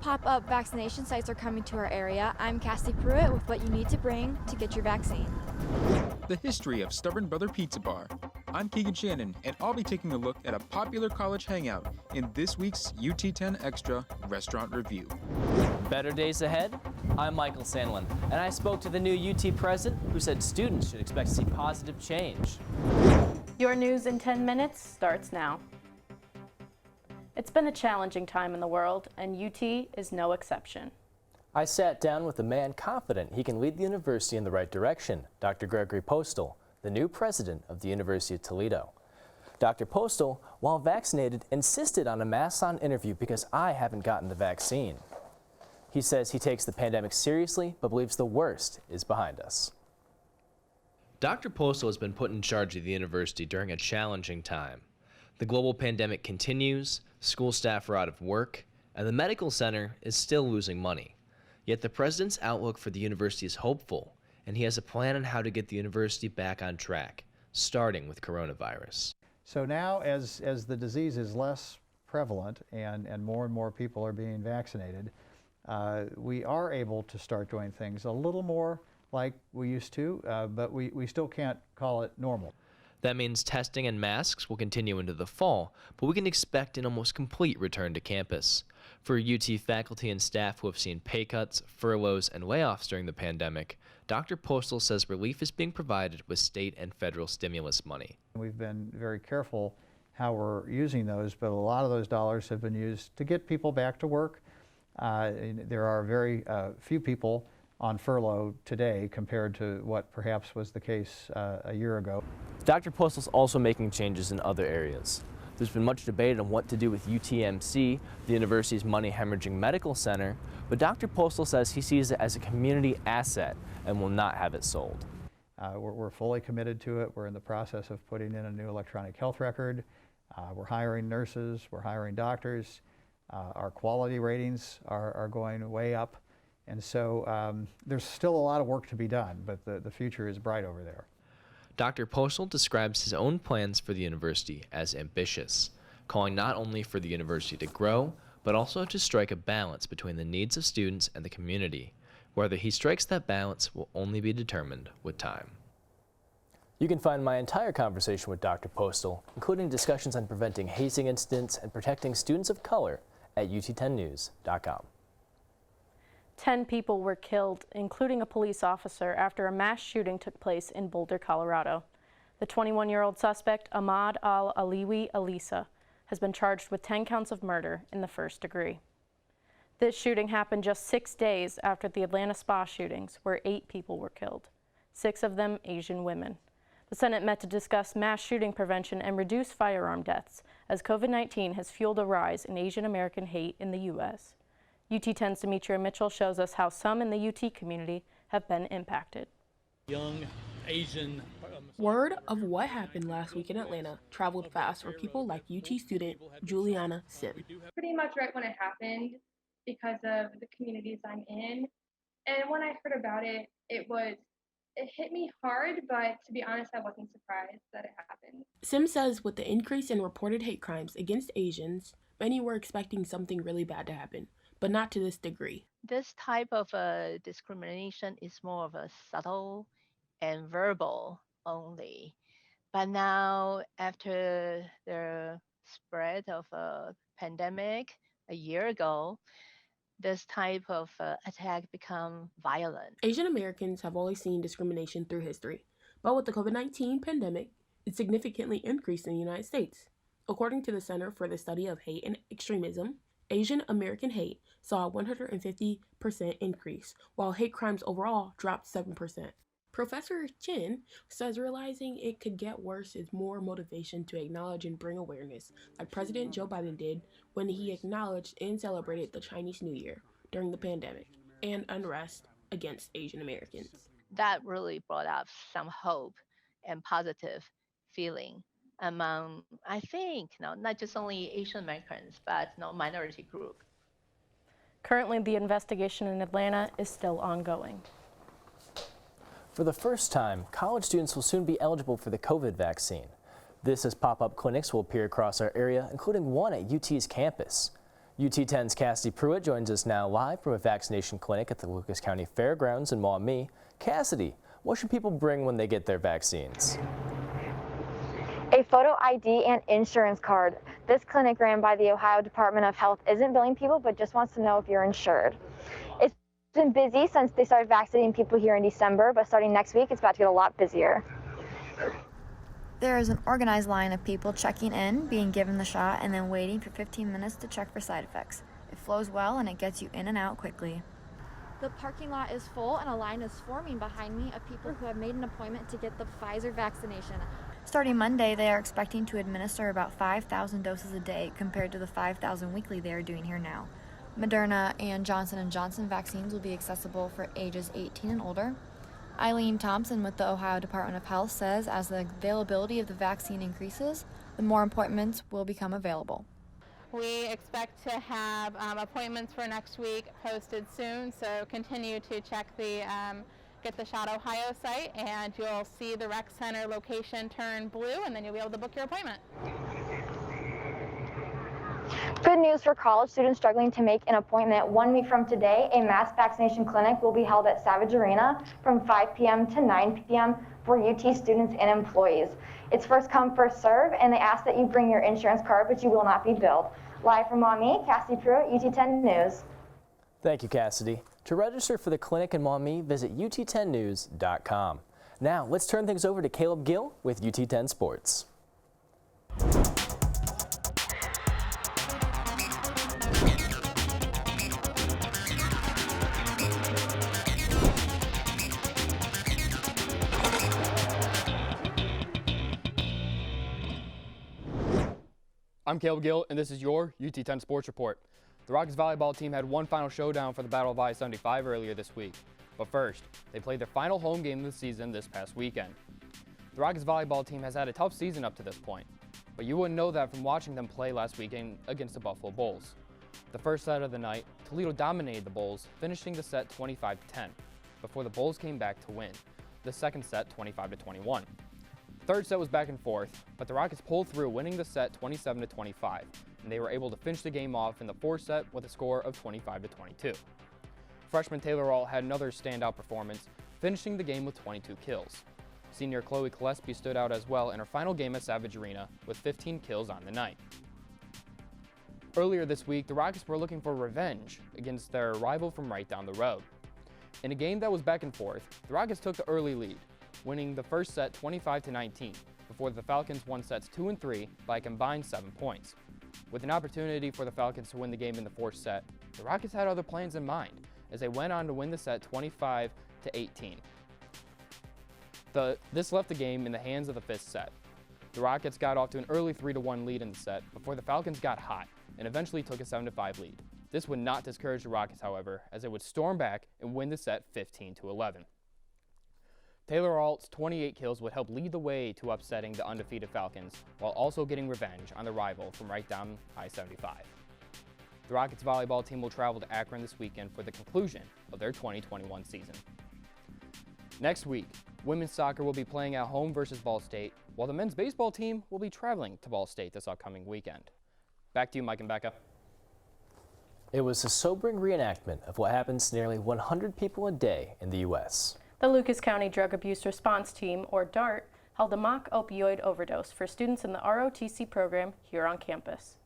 pop-up vaccination sites are coming to our area. I'm Cassie Pruitt with what you need to bring to get your vaccine. The history of Stubborn Brother Pizza Bar. I'm Keegan Shannon, and I'll be taking a look at a popular college hangout in this week's UT10 Extra Restaurant Review. Better days ahead? I'm Michael Sandlin, and I spoke to the new UT president who said students should expect to see positive change. Your news in 10 minutes starts now. It's been a challenging time in the world, and UT is no exception. I sat down with a man confident he can lead the university in the right direction, Dr. Gregory Postal, the new president of the University of Toledo. Dr. Postal, while vaccinated, insisted on a mask-on interview because I haven't gotten the vaccine. He says he takes the pandemic seriously, but believes the worst is behind us. Dr. Postal has been put in charge of the university during a challenging time. The global pandemic continues, school staff are out of work, and the medical center is still losing money. Yet the president's outlook for the university is hopeful, and he has a plan on how to get the university back on track, starting with coronavirus. So now as the disease is less prevalent and more people are being vaccinated, we are able to start doing things a little more like we used to, but we still can't call it normal. That means testing and masks will continue into the fall, but we can expect an almost complete return to campus. For UT faculty and staff who have seen pay cuts, furloughs, and layoffs during the pandemic, Dr. Postal says relief is being provided with state and federal stimulus money. We've been very careful how we're using those, but a lot of those dollars have been used to get people back to work. There are very few people on furlough today compared to what perhaps was the case a year ago. Dr. Postal's also making changes in other areas. There's been much debate on what to do with UTMC, the university's money-hemorrhaging medical center, but Dr. Postal says he sees it as a community asset and will not have it sold. We're fully committed to it. We're in the process of putting in a new electronic health record. We're hiring nurses, we're hiring doctors. Our quality ratings are going way up. And so there's still a lot of work to be done, but the future is bright over there. Dr. Postal describes his own plans for the university as ambitious, calling not only for the university to grow, but also to strike a balance between the needs of students and the community. Whether he strikes that balance will only be determined with time. You can find my entire conversation with Dr. Postal, including discussions on preventing hazing incidents and protecting students of color, at UT10news.com. 10 people were killed, including a police officer, after a mass shooting took place in Boulder, Colorado. The 21-year-old suspect, Ahmad Al-Aliwi Alisa, has been charged with 10 counts of murder in the first degree. This shooting happened just 6 days after the Atlanta spa shootings, where 8 people were killed, 6 of them Asian women. The Senate met to discuss mass shooting prevention and reduce firearm deaths, as COVID-19 has fueled a rise in Asian American hate in the U.S. UT10's Demetria Mitchell shows us how some in the UT community have been impacted. Young Asian. Word of what happened last week in Atlanta traveled fast for people like UT student Juliana Sim. Pretty much right when it happened, because of the communities I'm in. And when I heard about it, it hit me hard, but to be honest, I wasn't surprised that it happened. Sim says with the increase in reported hate crimes against Asians, many were expecting something really bad to happen, but not to this degree. This type of discrimination is more of a subtle and verbal only. But now, after the spread of a pandemic a year ago, this type of attack become violent. Asian Americans have always seen discrimination through history, but with the COVID-19 pandemic, it significantly increased in the United States. According to the Center for the Study of Hate and Extremism, Asian American hate saw a 150% increase, while hate crimes overall dropped 7%. Professor Chin says realizing it could get worse is more motivation to acknowledge and bring awareness, like President Joe Biden did when he acknowledged and celebrated the Chinese New Year during the pandemic and unrest against Asian Americans. That really brought up some hope and positive feeling among, I think, not just only Asian Americans, but minority group. Currently, the investigation in Atlanta is still ongoing. For the first time, college students will soon be eligible for the COVID vaccine. This as pop-up clinics will appear across our area, including one at UT's campus. UT10's Cassidy Pruitt joins us now live from a vaccination clinic at the Lucas County Fairgrounds in Maumee. Cassidy, what should people bring when they get their vaccines? A photo ID and insurance card. This clinic ran by the Ohio Department of Health isn't billing people, but just wants to know if you're insured. It's been busy since they started vaccinating people here in December, but starting next week, it's about to get a lot busier. There is an organized line of people checking in, being given the shot, and then waiting for 15 minutes to check for side effects. It flows well and it gets you in and out quickly. The parking lot is full and a line is forming behind me of people who have made an appointment to get the Pfizer vaccination. Starting Monday, they are expecting to administer about 5,000 doses a day compared to the 5,000 weekly they are doing here now. Moderna and Johnson & Johnson vaccines will be accessible for ages 18 and older. Eileen Thompson with the Ohio Department of Health says as the availability of the vaccine increases, the more appointments will become available. We expect to have appointments for next week posted soon, so continue to check the Get the Shot Ohio site, and you'll see the rec center location turn blue, and then you'll be able to book your appointment. Good news for college students struggling to make an appointment. 1 week from today, a mass vaccination clinic will be held at Savage Arena from 5 p.m. to 9 p.m. for UT students and employees. It's first come, first serve, and they ask that you bring your insurance card, but you will not be billed. Live from Maumee, Cassidy Pruitt, UT10 News. Thank you, Cassidy. To register for the clinic in Maumee, visit ut10news.com. Now, let's turn things over to Caleb Gill with UT10 Sports. I'm Caleb Gill, and this is your UT10 Sports Report. The Rockets volleyball team had one final showdown for the Battle of I-75 earlier this week. But first, they played their final home game of the season this past weekend. The Rockets volleyball team has had a tough season up to this point, but you wouldn't know that from watching them play last weekend against the Buffalo Bulls. The first set of the night, Toledo dominated the Bulls, finishing the set 25-10, before the Bulls came back to win the second set 25-21. Third set was back and forth, but the Rockets pulled through, winning the set 27-25, and they were able to finish the game off in the fourth set with a score of 25-22. Freshman Taylor Ault had another standout performance, finishing the game with 22 kills. Senior Chloe Gillespie stood out as well in her final game at Savage Arena with 15 kills on the night. Earlier this week, the Rockets were looking for revenge against their rival from right down the road. In a game that was back and forth, the Rockets took the early lead, winning the first set 25-19, before the Falcons won sets 2 and 3 by a combined 7 points. With an opportunity for the Falcons to win the game in the fourth set, the Rockets had other plans in mind, as they went on to win the set 25-18. This left the game in the hands of the fifth set. The Rockets got off to an early 3-1 lead in the set before the Falcons got hot and eventually took a 7-5 lead. This would not discourage the Rockets, however, as they would storm back and win the set 15-11. Taylor Ault's 28 kills would help lead the way to upsetting the undefeated Falcons, while also getting revenge on the rival from right down I-75. The Rockets volleyball team will travel to Akron this weekend for the conclusion of their 2021 season. Next week, women's soccer will be playing at home versus Ball State, while the men's baseball team will be traveling to Ball State this upcoming weekend. Back to you, Mike and Becca. It was a sobering reenactment of what happens to nearly 100 people a day in the U.S. The Lucas County Drug Abuse Response Team, or DART, held a mock opioid overdose for students in the ROTC program here on campus.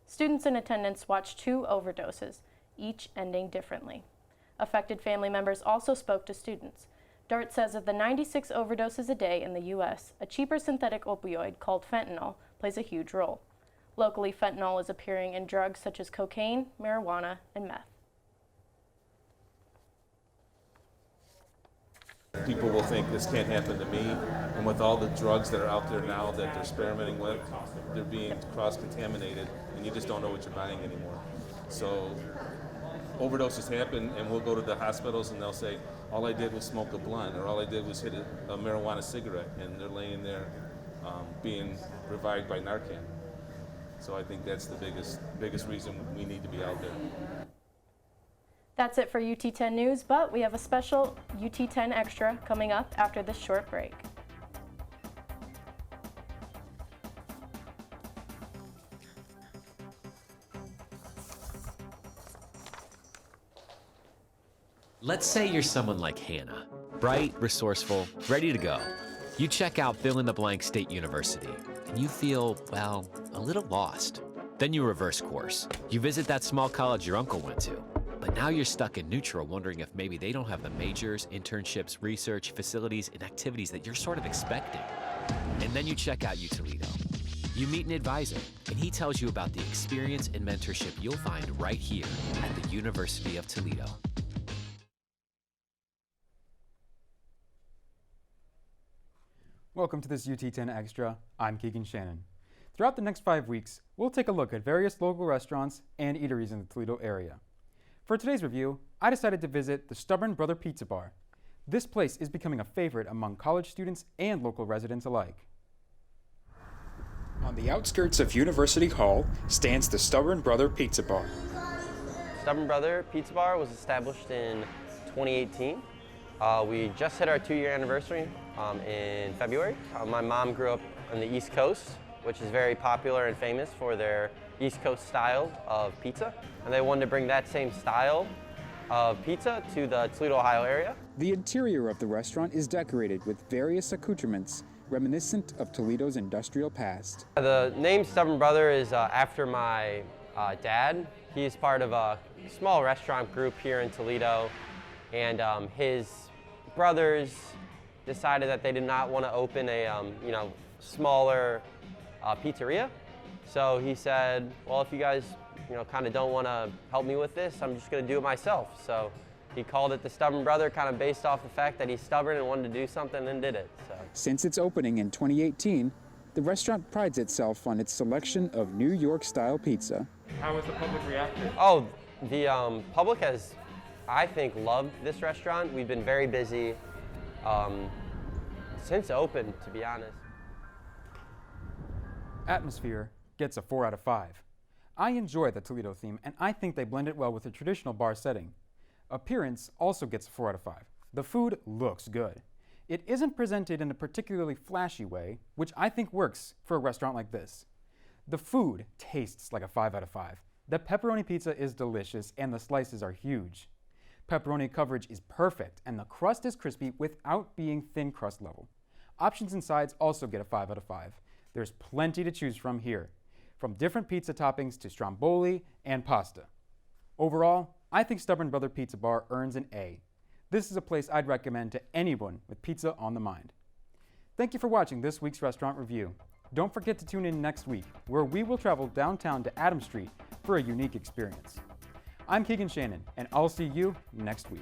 Students in attendance watched 2 overdoses, each ending differently. Affected family members also spoke to students. DART says of the 96 overdoses a day in the U.S., a cheaper synthetic opioid called fentanyl plays a huge role. Locally, fentanyl is appearing in drugs such as cocaine, marijuana, and meth. People will think this can't happen to me, and with all the drugs that are out there now that they're experimenting with, they're being cross-contaminated, and you just don't know what you're buying anymore. So overdoses happen, and we'll go to the hospitals and they'll say, all I did was smoke a blunt, or all I did was hit a marijuana cigarette, and they're laying there being revived by Narcan. So I think that's the biggest reason we need to be out there. That's it for UT10 News, but we have a special UT10 Extra coming up after this short break. Let's say you're someone like Hannah, bright, resourceful, ready to go. You check out fill-in-the-blank State University, and you feel, well, a little lost. Then you reverse course. You visit that small college your uncle went to, but now you're stuck in neutral wondering if maybe they don't have the majors, internships, research, facilities, and activities that you're sort of expecting. And then you check out UToledo. You meet an advisor, and he tells you about the experience and mentorship you'll find right here at the University of Toledo. Welcome to this UT10 Extra. I'm Keegan Shannon. Throughout the next 5 weeks, we'll take a look at various local restaurants and eateries in the Toledo area. For today's review, I decided to visit the Stubborn Brother Pizza Bar. This place is becoming a favorite among college students and local residents alike. On the outskirts of University Hall stands the Stubborn Brother Pizza Bar. Stubborn Brother Pizza Bar was established in 2018. We just hit our 2-year anniversary in February. My mom grew up on the East Coast, which is very popular and famous for their East Coast style of pizza. And they wanted to bring that same style of pizza to the Toledo, Ohio area. The interior of the restaurant is decorated with various accoutrements reminiscent of Toledo's industrial past. The name Stubborn Brother is after my dad. He's part of a small restaurant group here in Toledo, and his brothers decided that they did not want to open a smaller pizzeria. So he said, well, if you guys kind of don't want to help me with this, I'm just going to do it myself. So he called it the Stubborn Brother, kind of based off the fact that he's stubborn and wanted to do something and did it. So. Since its opening in 2018, the restaurant prides itself on its selection of New York-style pizza. How has the public reacted? Oh, the public has, I think, loved this restaurant. We've been very busy since open, to be honest. Atmosphere gets a 4 out of 5. I enjoy the Toledo theme, and I think they blend it well with the traditional bar setting. Appearance also gets a 4 out of 5. The food looks good. It isn't presented in a particularly flashy way, which I think works for a restaurant like this. The food tastes like a 5 out of 5. The pepperoni pizza is delicious, and the slices are huge. Pepperoni coverage is perfect, and the crust is crispy without being thin crust level. Options and sides also get a 5 out of 5. There's plenty to choose from here, from different pizza toppings to stromboli and pasta. Overall, I think Stubborn Brother Pizza Bar earns an A. This is a place I'd recommend to anyone with pizza on the mind. Thank you for watching this week's restaurant review. Don't forget to tune in next week, where we will travel downtown to Adams Street for a unique experience. I'm Keegan Shannon, and I'll see you next week.